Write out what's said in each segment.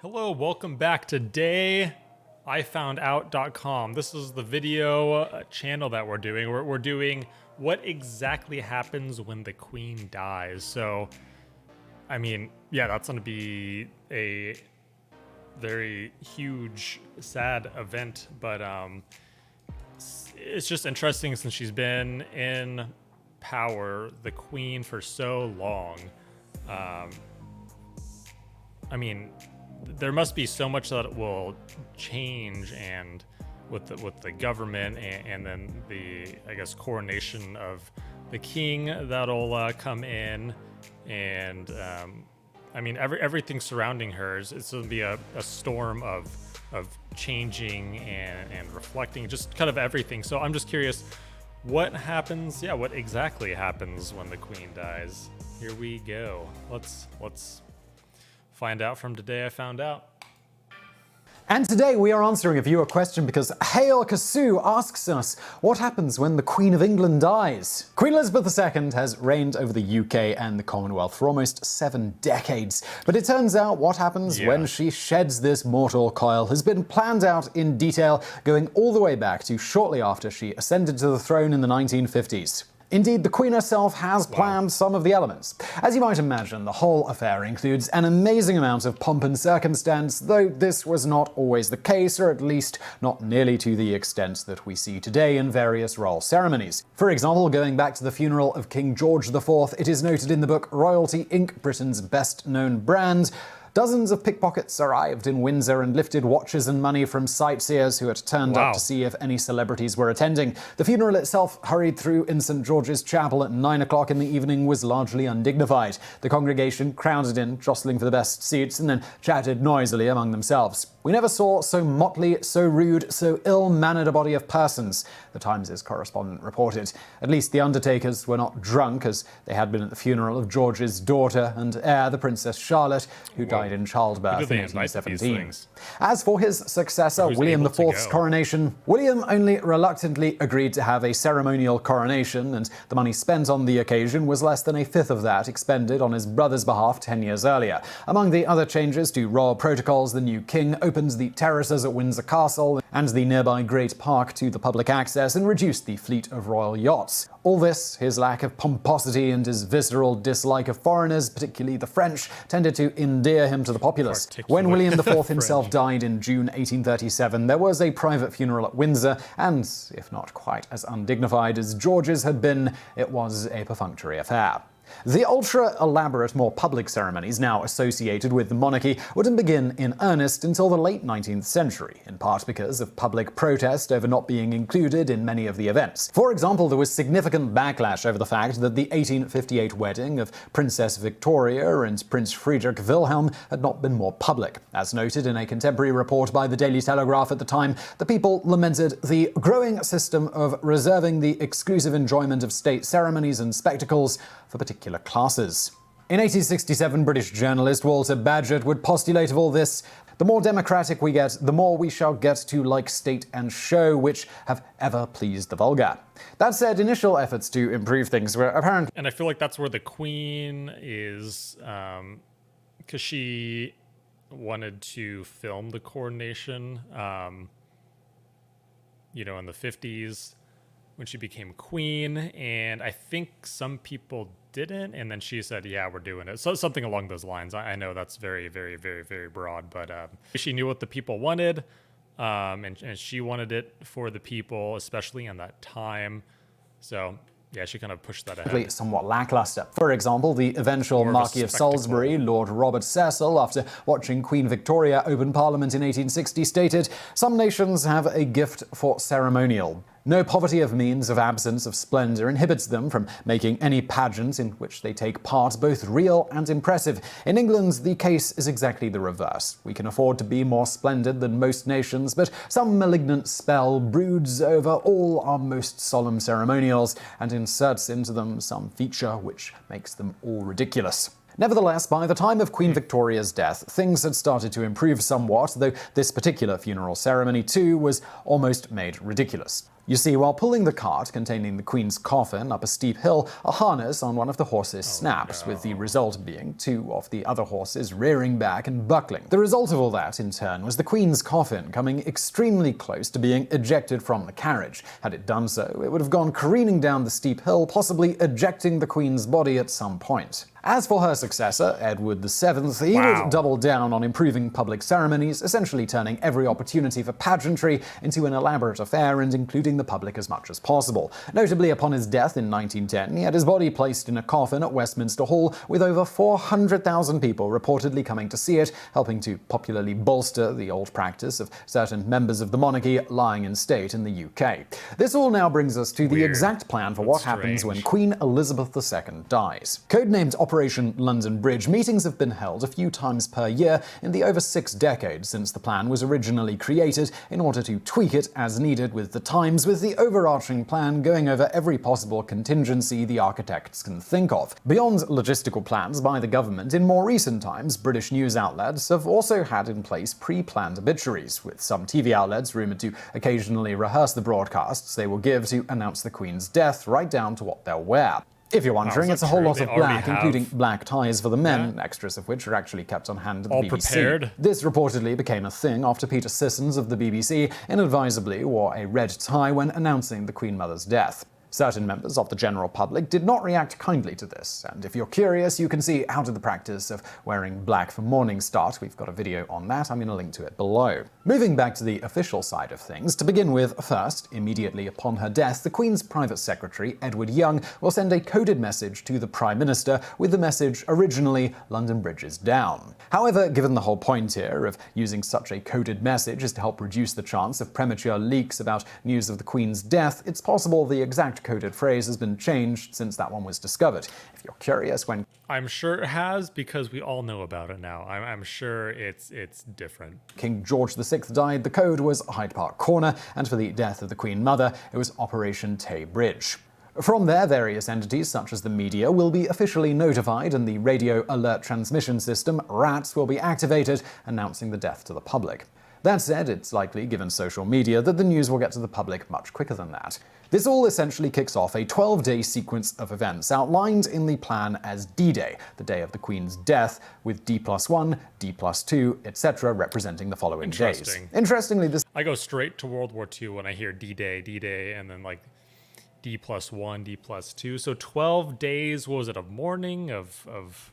Hello, welcome back to DayIFoundOut.com. This is the video channel that we're doing. We're doing what exactly happens when the queen dies. So, I mean, yeah, that's going to be a very huge, sad event, but it's just interesting since she's been in power, the queen, for so long. I mean, there must be so much that will change, and with the government and then the, I guess, coronation of the king that'll come in, and I mean everything surrounding her it's going to be a storm of changing and reflecting, just kind of everything. So I'm just curious, what happens? Yeah, what exactly happens when the queen dies? Here we go. Let's find out from Today I Found Out. And today we are answering a viewer question because Hail Kasu asks us, what happens when the Queen of England dies? Queen Elizabeth II has reigned over the UK and the Commonwealth for almost 7 decades. But it turns out what happens when she sheds this mortal coil has been planned out in detail, going all the way back to shortly after she ascended to the throne in the 1950s. Indeed, the Queen herself has planned some of the elements. As you might imagine, the whole affair includes an amazing amount of pomp and circumstance, though this was not always the case, or at least not nearly to the extent that we see today in various royal ceremonies. For example, going back to the funeral of King George IV, it is noted in the book Royalty Inc., Britain's best-known brand, dozens of pickpockets arrived in Windsor and lifted watches and money from sightseers who had turned up to see if any celebrities were attending. The funeral itself, hurried through in St. George's Chapel at 9 o'clock in the evening, was largely undignified. The congregation crowded in, jostling for the best seats, and then chatted noisily among themselves. We never saw so motley, so rude, so ill-mannered a body of persons, the Times' correspondent reported. At least the undertakers were not drunk, as they had been at the funeral of George's daughter and heir, the Princess Charlotte, who died in childbirth in 1817. As for his successor, William IV's coronation, William only reluctantly agreed to have a ceremonial coronation, and the money spent on the occasion was less than a fifth of that expended on his brother's behalf 10 years earlier. Among the other changes to royal protocols, the new king opened the terraces at Windsor Castle and the nearby Great Park to the public access and reduced the fleet of royal yachts. All this, his lack of pomposity and his visceral dislike of foreigners, particularly the French, tended to endear him to the populace. When William IV himself died in June 1837, there was a private funeral at Windsor, and, if not quite as undignified as George's had been, it was a perfunctory affair. The ultra-elaborate, more public ceremonies now associated with the monarchy wouldn't begin in earnest until the late 19th century, in part because of public protest over not being included in many of the events. For example, there was significant backlash over the fact that the 1858 wedding of Princess Victoria and Prince Friedrich Wilhelm had not been more public. As noted in a contemporary report by the Daily Telegraph at the time, the people lamented the growing system of reserving the exclusive enjoyment of state ceremonies and spectacles for particular classes. In 1867, British journalist Walter Bagehot would postulate of all this, the more democratic we get, the more we shall get to like state and show, which have ever pleased the vulgar. That said, initial efforts to improve things were apparent. And I feel like that's where the queen is, because she wanted to film the coronation, in the 50s. When she became queen, and I think some people didn't, and then she said, yeah, we're doing it. So something along those lines. I know that's very, very, very, very broad, but she knew what the people wanted, and she wanted it for the people, especially in that time. So yeah, she kind of pushed that ahead. Somewhat lackluster. For example, the eventual Marquis of Salisbury, Lord Robert Cecil, after watching Queen Victoria open Parliament in 1860, stated, "Some nations have a gift for ceremonial. No poverty of means, of absence of splendor inhibits them from making any pageant in which they take part, both real and impressive. In England, the case is exactly the reverse. We can afford to be more splendid than most nations, but some malignant spell broods over all our most solemn ceremonials and inserts into them some feature which makes them all ridiculous." Nevertheless, by the time of Queen Victoria's death, things had started to improve somewhat, though this particular funeral ceremony too was almost made ridiculous. You see, while pulling the cart containing the Queen's coffin up a steep hill, a harness on one of the horses snaps, with the result being 2 of the other horses rearing back and buckling. The result of all that, in turn, was the Queen's coffin coming extremely close to being ejected from the carriage. Had it done so, it would have gone careening down the steep hill, possibly ejecting the Queen's body at some point. As for her successor, Edward VII, he would double down on improving public ceremonies, essentially turning every opportunity for pageantry into an elaborate affair and including the public as much as possible. Notably, upon his death in 1910, he had his body placed in a coffin at Westminster Hall, with over 400,000 people reportedly coming to see it, helping to popularly bolster the old practice of certain members of the monarchy lying in state in the UK. This all now brings us to the exact plan for what happens when Queen Elizabeth II dies. Codenamed Operation London Bridge, meetings have been held a few times per year in the over 6 decades since the plan was originally created, in order to tweak it as needed with the times, with the overarching plan going over every possible contingency the architects can think of. Beyond logistical plans by the government, in more recent times, British news outlets have also had in place pre-planned obituaries, with some TV outlets rumoured to occasionally rehearse the broadcasts they will give to announce the Queen's death, right down to what they'll wear. If you're wondering, it's a whole lot of black, including black ties for the men, extras of which are actually kept on hand at the BBC. Prepared. This reportedly became a thing after Peter Sissons of the BBC inadvisably wore a red tie when announcing the Queen Mother's death. Certain members of the general public did not react kindly to this, and if you're curious, you can see how did the practice of wearing black for mourning start. We've got a video on that, I'm going to link to it below. Moving back to the official side of things, to begin with, first, immediately upon her death, the Queen's private secretary, Edward Young, will send a coded message to the Prime Minister with the message originally, "London Bridge is down." However, given the whole point here of using such a coded message is to help reduce the chance of premature leaks about news of the Queen's death, it's possible the exact coded phrase has been changed since that one was discovered. If you're curious, when I'm sure it has, because we all know about it now. I'm sure it's different. King George VI died, the code was Hyde Park Corner, and for the death of the Queen Mother, it was Operation Tay Bridge. From there, various entities such as the media will be officially notified, and the radio alert transmission system, RATS, will be activated, announcing the death to the public. That said, it's likely, given social media, that the news will get to the public much quicker than that. This all essentially kicks off a 12-day sequence of events outlined in the plan as D-Day, the day of the Queen's death, with D+1, D+2, etc. representing the following days. Interestingly, this I go straight to World War II when I hear D-Day, and then like D+1, D+2. So 12 days, what was it, of mourning, of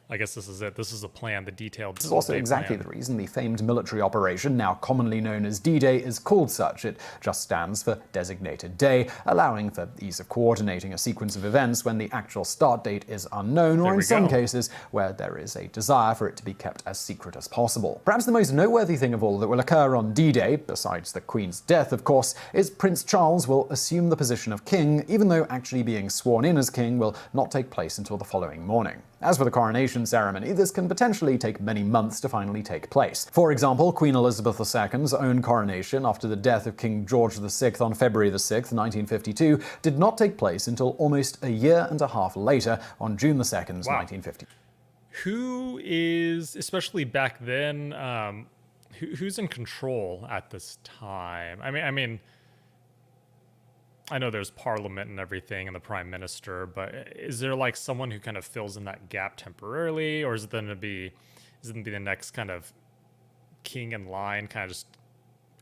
I guess this is it. This is a plan, the detailed. This is also exactly the reason the famed military operation, now commonly known as D-Day, is called such. It just stands for Designated Day, allowing for ease of coordinating a sequence of events when the actual start date is unknown, or in some cases where there is a desire for it to be kept as secret as possible. Perhaps the most noteworthy thing of all that will occur on D-Day, besides the Queen's death of course, is Prince Charles will assume the position of king, even though actually being sworn in as king will not take place until the following morning. As for the coronation ceremony, this can potentially take many months to finally take place. For example, Queen Elizabeth II's own coronation after the death of King George VI on February 6, 1952, did not take place until almost a year and a half later, on June 2nd, 1950. Who is, especially back then, who's in control at this time? I mean, I know there's Parliament and everything and the Prime Minister, but is there like someone who kind of fills in that gap temporarily, or is it going to be the next kind of king in line, kind of just,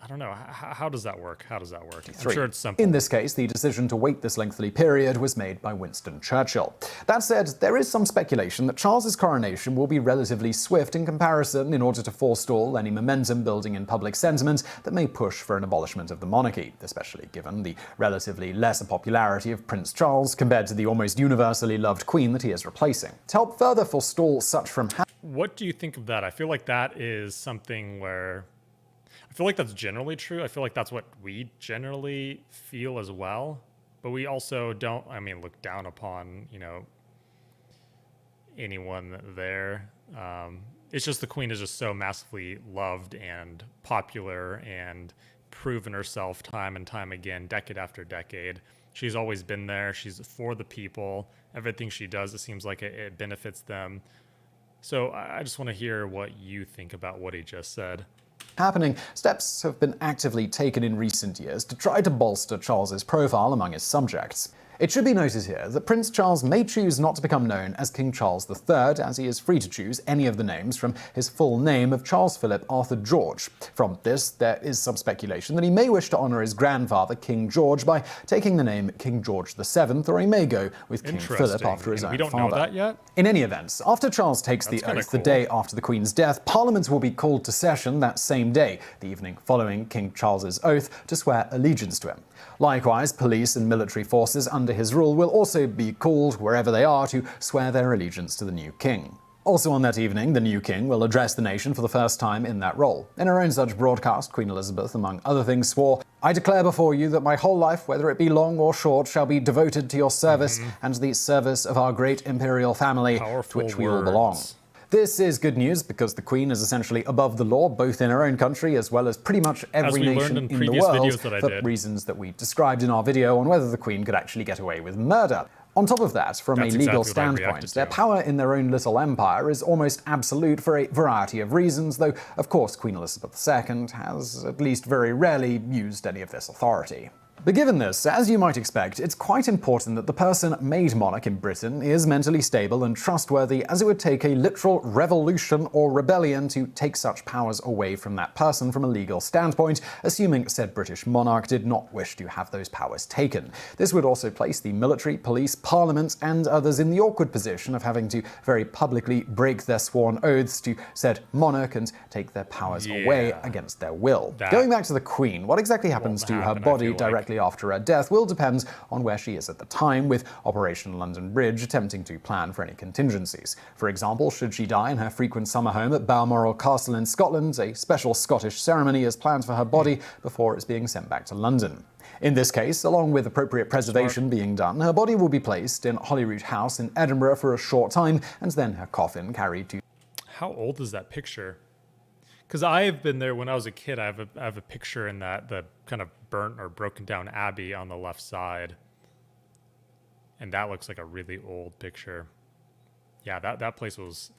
I don't know. How does that work? I'm sure it's simple. In this case, the decision to wait this lengthy period was made by Winston Churchill. That said, there is some speculation that Charles's coronation will be relatively swift in comparison, in order to forestall any momentum building in public sentiment that may push for an abolishment of the monarchy, especially given the relatively lesser popularity of Prince Charles compared to the almost universally loved Queen that he is replacing. To help further forestall such from happening. What do you think of that? I feel like that is something where I feel like that's generally true. I feel like that's what we generally feel as well. But we also don't, look down upon, anyone there. It's just the Queen is just so massively loved and popular and proven herself time and time again, decade after decade. She's always been there. She's for the people. Everything she does, it seems like it benefits them. So I just want to hear what you think about what he just said. happening, steps have been actively taken in recent years to try to bolster Charles's profile among his subjects. It should be noted here that Prince Charles may choose not to become known as King Charles III, as he is free to choose any of the names from his full name of Charles Philip Arthur George. From this, there is some speculation that he may wish to honour his grandfather, King George, by taking the name King George VII, or he may go with King Philip after his own father. We don't know that yet? In any event, after Charles takes the oath the day after the Queen's death, Parliament will be called to session that same day, the evening following King Charles's oath, to swear allegiance to him. Likewise, police and military forces under his rule will also be called, wherever they are, to swear their allegiance to the new king. Also on that evening, the new king will address the nation for the first time in that role. In her own such broadcast, Queen Elizabeth, among other things, swore, "I declare before you that my whole life, whether it be long or short, shall be devoted to your service and to the service of our great imperial family, Powerful to which we words. all belong." This is good news because the Queen is essentially above the law, both in her own country as well as pretty much every nation in the world, for reasons that we described in our video on whether the Queen could actually get away with murder. On top of that, from a legal standpoint, their power in their own little empire is almost absolute for a variety of reasons, though, of course, Queen Elizabeth II has at least very rarely used any of this authority. But given this, as you might expect, it's quite important that the person made monarch in Britain is mentally stable and trustworthy, as it would take a literal revolution or rebellion to take such powers away from that person from a legal standpoint, assuming said British monarch did not wish to have those powers taken. This would also place the military, police, parliament, and others in the awkward position of having to very publicly break their sworn oaths to said monarch and take their powers away against their will. Going back to the Queen, what exactly happens to her body directly after her death will depend on where she is at the time, with Operation London Bridge attempting to plan for any contingencies. For example, should she die in her frequent summer home at Balmoral Castle in Scotland, a special Scottish ceremony is planned for her body before it's being sent back to London. In this case, along with appropriate preservation being done, her body will be placed in Holyrood House in Edinburgh for a short time, and then her coffin carried to... How old is that picture? Because I have been there when I was a kid. I have a picture in that, the kind of burnt or broken down abbey on the left side. And that looks like a really old picture. Yeah, that place was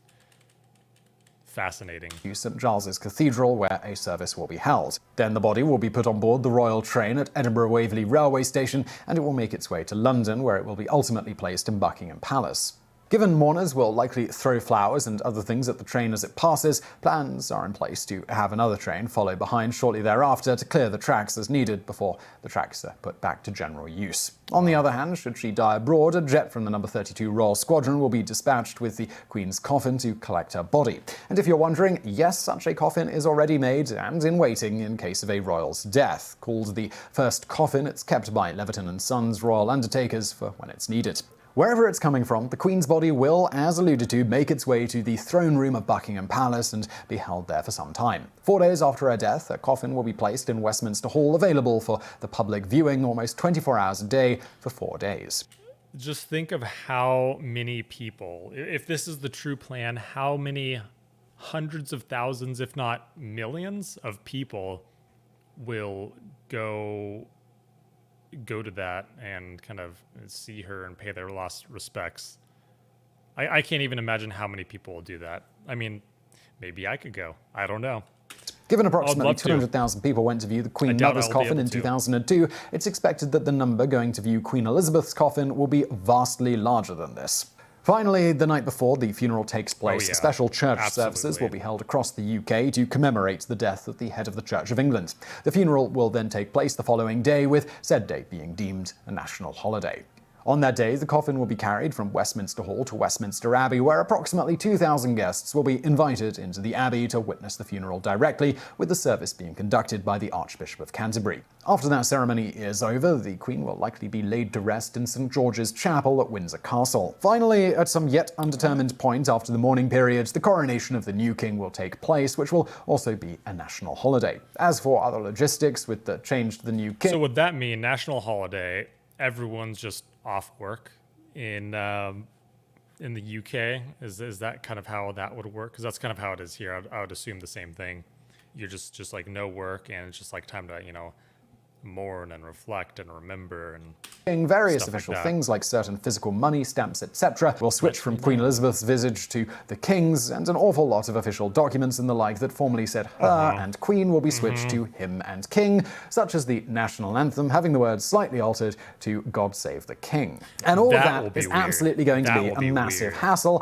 fascinating. To St Giles's Cathedral, where a service will be held. Then the body will be put on board the Royal Train at Edinburgh Waverley Railway Station, and it will make its way to London, where it will be ultimately placed in Buckingham Palace. Given mourners will likely throw flowers and other things at the train as it passes, plans are in place to have another train follow behind shortly thereafter to clear the tracks as needed before the tracks are put back to general use. On the other hand, should she die abroad, a jet from the No. 32 Royal Squadron will be dispatched with the Queen's coffin to collect her body. And if you're wondering, yes, such a coffin is already made and in waiting in case of a royal's death. Called the First Coffin, it's kept by Leverton & Sons Royal Undertakers for when it's needed. Wherever it's coming from, the Queen's body will, as alluded to, make its way to the throne room of Buckingham Palace and be held there for some time. 4 days after her death, her coffin will be placed in Westminster Hall, available for the public viewing almost 24 hours a day for 4 days. Just think of how many people, if this is the true plan, how many hundreds of thousands, if not millions of people will go to that and kind of see her and pay their last respects. I can't even imagine how many people will do that. I mean, maybe I could go. I don't know. Given approximately 200,000 people went to view the Queen Mother's coffin in 2002, it's expected that the number going to view Queen Elizabeth's coffin will be vastly larger than this. Finally, the night before the funeral takes place, special church services will be held across the UK to commemorate the death of the head of the Church of England. The funeral will then take place the following day, with said day being deemed a national holiday. On that day, the coffin will be carried from Westminster Hall to Westminster Abbey, where approximately 2,000 guests will be invited into the Abbey to witness the funeral directly, with the service being conducted by the Archbishop of Canterbury. After that ceremony is over, the Queen will likely be laid to rest in St George's Chapel at Windsor Castle. Finally, at some yet undetermined point after the mourning period, the coronation of the new king will take place, which will also be a national holiday. As for other logistics with the change to the new king... So would that mean national holiday, everyone's just off work in the UK? Is that kind of how that would work? Because that's kind of how it is here. I would assume the same thing. You're just like no work, and it's just like time to, mourn and reflect and remember and various stuff official like that. things like certain physical money, stamps, etc. will switch from Queen Elizabeth's visage to the King's, and an awful lot of official documents and the like that formerly said her and Queen will be switched to him and King, such as the national anthem having the words slightly altered to God Save the King. And all That will of be that is weird. absolutely going to That be will a be massive weird. hassle.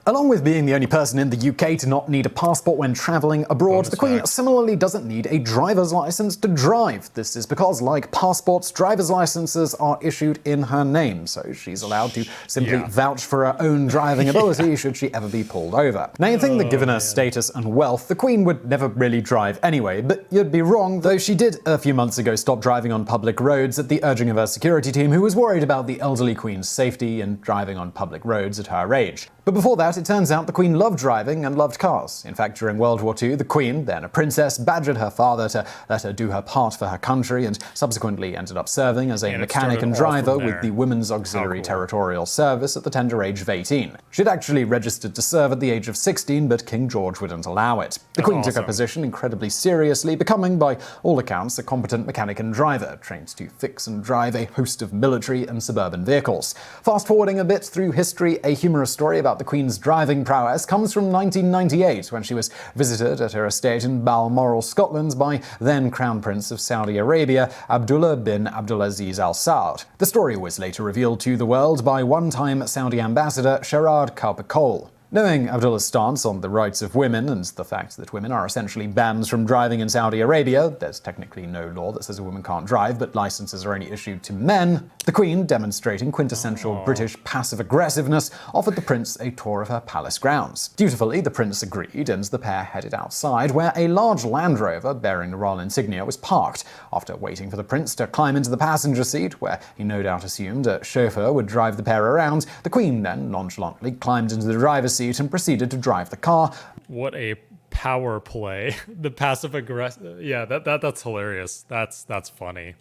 Along with being the only person in the UK to not need a passport when travelling abroad, the Queen fact. similarly doesn't need a driver's license to drive. This is because, like passports, driver's licenses are issued in her name, so she's allowed to simply vouch for her own driving ability should she ever be pulled over. Now, you'd think that given her status and wealth, the Queen would never really drive anyway, but you'd be wrong, though she did a few months ago stop driving on public roads at the urging of her security team, who was worried about the elderly Queen's safety and driving on public roads at her age. But before that, it turns out the Queen loved driving and loved cars. In fact, during World War II, the Queen, then a princess, badgered her father to let her do her part for her country, and subsequently ended up serving as a And it mechanic and started all driver from with the there. Women's Auxiliary How cool. Territorial Service at the tender age of 18. She'd actually registered to serve at the age of 16, but King George wouldn't allow it. The Queen took her awesome. position incredibly seriously, becoming, by all accounts, a competent mechanic and driver, trained to fix and drive a host of military and suburban vehicles. Fast forwarding a bit through history, a humorous story about the Queen's driving prowess comes from 1998, when she was visited at her estate in Balmoral, Scotland, by then Crown Prince of Saudi Arabia, Abdullah bin Abdulaziz Al Saud. The story was later revealed to the world by one-time Saudi ambassador Sharad Kalpakol. Knowing Abdullah's stance on the rights of women and the fact that women are essentially banned from driving in Saudi Arabia, there's technically no law that says a woman can't drive, but licenses are only issued to men, the Queen, demonstrating quintessential British passive aggressiveness, offered the prince a tour of her palace grounds. Dutifully, the prince agreed, and the pair headed outside, where a large Land Rover bearing the royal insignia was parked. After waiting for the prince to climb into the passenger seat, where he no doubt assumed a chauffeur would drive the pair around, the Queen then nonchalantly climbed into the driver's seat and proceeded to drive the car. What a power play. The passive aggressive. Yeah, that's hilarious. That's funny.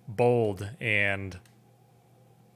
Bold and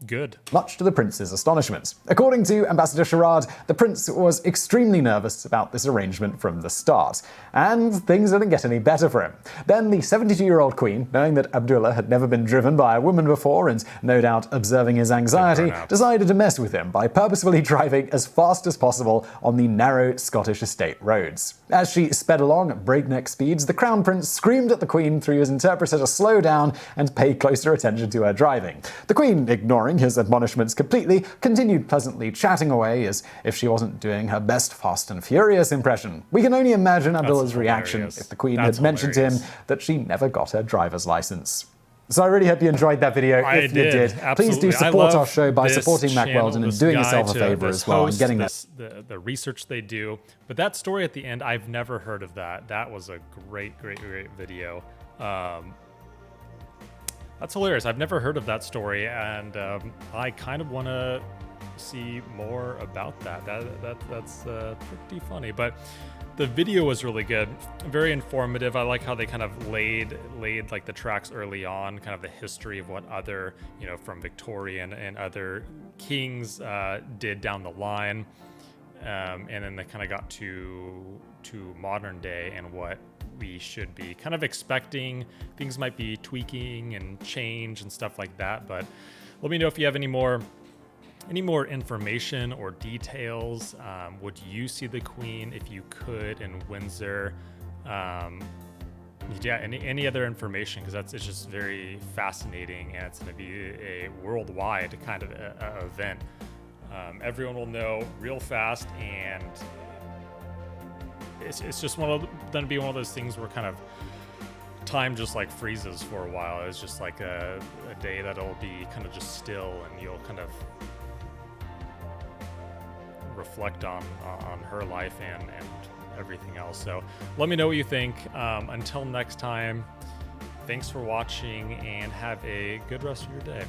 good. Much to the prince's astonishment. According to Ambassador Sharad, the prince was extremely nervous about this arrangement from the start, and things didn't get any better for him. Then the 72-year-old Queen, knowing that Abdullah had never been driven by a woman before and no doubt observing his anxiety, decided to mess with him by purposefully driving as fast as possible on the narrow Scottish estate roads. As she sped along at breakneck speeds, the Crown Prince screamed at the Queen through his interpreter to slow down and pay closer attention to her driving. The Queen, ignoring his admonishments completely, continued pleasantly chatting away as if she wasn't doing her best Fast and Furious impression. We can only imagine Abdullah's reaction if the Queen had mentioned to him that she never got her driver's license. So I really hope you enjoyed that video. If you did, please do support our show by supporting Mac Weldon and doing yourself a favor as well and getting the research they do. But that story at the end, I've never heard of that. That was a great video. That's hilarious. I've never heard of that story, and I kind of want to see more about that. That's pretty funny. But the video was really good, very informative. I like how they kind of laid like the tracks early on, kind of the history of what other, from Victorian and other kings did down the line, and then they kind of got to modern day and what we should be kind of expecting. Things might be tweaking and change and stuff like that, but let me know if you have any more information or details. Would you see the Queen if you could in Windsor? Any other information, because it's just very fascinating, and it's going to be a worldwide kind of event. Everyone will know real fast, and it's just going to be one of those things where kind of time just like freezes for a while. It's just like a day that'll be kind of just still, and you'll kind of reflect on her life and everything else. So let me know what you think. Until next time, thanks for watching and have a good rest of your day.